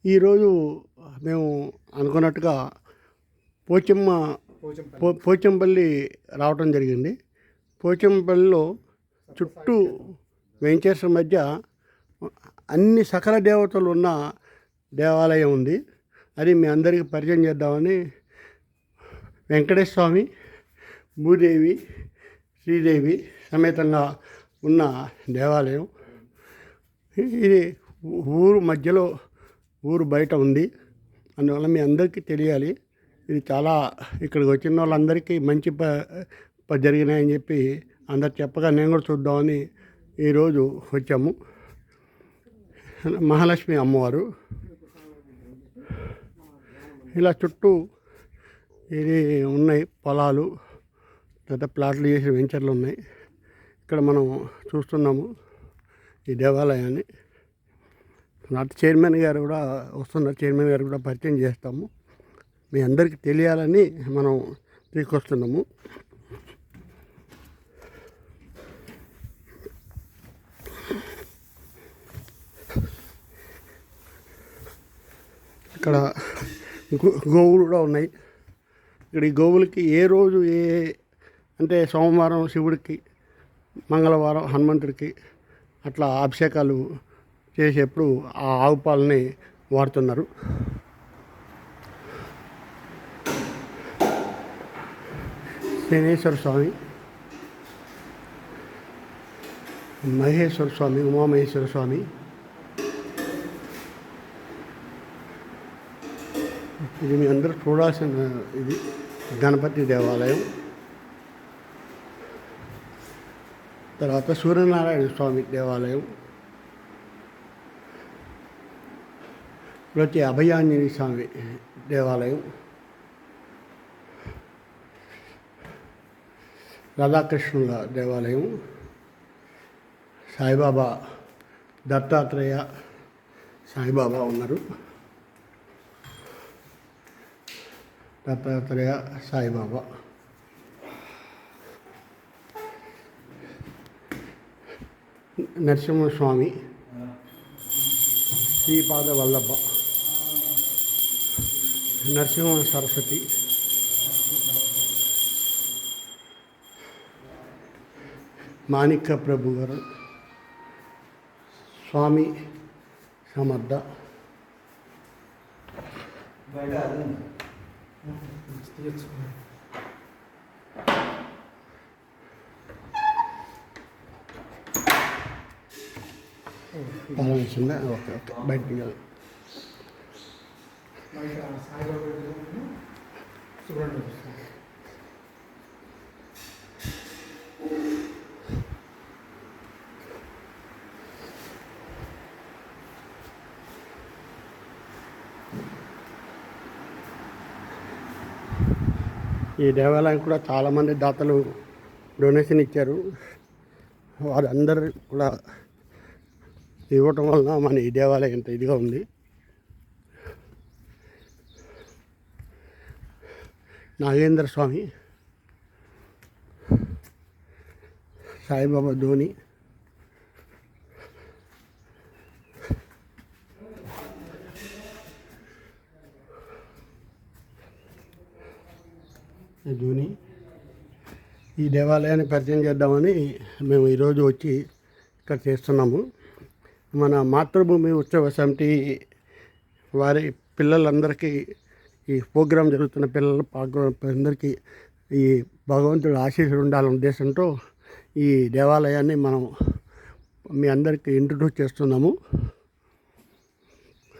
ఈరోజు మేము అనుకున్నట్టుగా పోచంపల్లి రావటం జరిగింది. పోచంపల్లిలో చుట్టూ వెంచర్స్ మధ్య అన్ని సకల దేవతలు ఉన్న దేవాలయం ఉంది. అది మీ అందరికీ పరిచయం చేద్దామని వెంకటేశ్వర స్వామి, భూదేవి, శ్రీదేవి సమేతంగా ఉన్న దేవాలయం. ఇది ఊరు మధ్యలో, ఊరు బయట ఉంది. అందువల్ల మీ అందరికీ తెలియాలి. ఇది చాలా ఇక్కడికి వచ్చిన వాళ్ళందరికీ మంచి జరిగినాయని చెప్పి అందరు చెప్పగా నేను కూడా చూద్దామని ఈరోజు వచ్చాము. మహాలక్ష్మి అమ్మవారు ఇలా చుట్టూ ఇది ఉన్నాయి, పొలాలు, పెద్ద ప్లాట్లు చేసి వెంచర్లు ఉన్నాయి. ఇక్కడ మనం చూస్తున్నాము ఈ దేవాలయాన్ని. నాటి చైర్మన్ గారు కూడా వస్తున్నారు. చైర్మన్ గారు కూడా పరిచయం చేస్తాము. మీ అందరికీ తెలియాలని మనం తీసుకొస్తున్నాము. ఇక్కడ గోవులు కూడా ఉన్నాయి. ఇక్కడ ఈ గోవులకి ఏ రోజు అంటే సోమవారం శివుడికి, మంగళవారం హనుమంతుడికి అట్లా అభిషేకాలు చేసేప్పుడు ఆ ఆవు పాలని వాడుతున్నారు. శనేశ్వర స్వామి, మహేశ్వర స్వామి, ఉమామహేశ్వర స్వామి, ఇది మీ అందరూ చూడాల్సిన ఇది గణపతి దేవాలయం. తర్వాత సూర్యనారాయణ స్వామి దేవాలయం, వచ్చి అభయాంజనేయ స్వామి దేవాలయం, రాధాకృష్ణుల దేవాలయం, సాయిబాబా, దత్తాత్రేయ సాయిబాబా ఉన్నారు. దత్తాత్రేయ సాయిబాబా, నరసింహస్వామి, శ్రీపాద వల్లభ, నరసింహ సరస్వతి, మాణిక్య ప్రభు గారు, స్వామి సమర్థ, ఓకే బయటికి ఈ దేవాలయం కూడా చాలామంది దాతలు డొనేషన్ ఇచ్చారు. వారందరూ కూడా ఇవ్వటం వలన మన ఈ దేవాలయం ఇంత ఇదిగా ఉంది. నాగేంద్ర స్వామి, సాయిబాబా ధోని, ధోని. ఈ దేవాలయాన్ని పరిచయం చేద్దామని మేము ఈరోజు వచ్చి ఇక్కడ చేస్తున్నాము. మన మాతృభూమి ఉత్సవ సమితి వారి పిల్లలందరికీ ఈ ప్రోగ్రాం జరుగుతున్న అందరికీ ఈ భగవంతుడు ఆశీస్సులు ఉండాలనే ఉద్దేశంతో ఈ దేవాలయాన్ని మనం మీ అందరికీ ఇంట్రడ్యూస్ చేస్తున్నాము.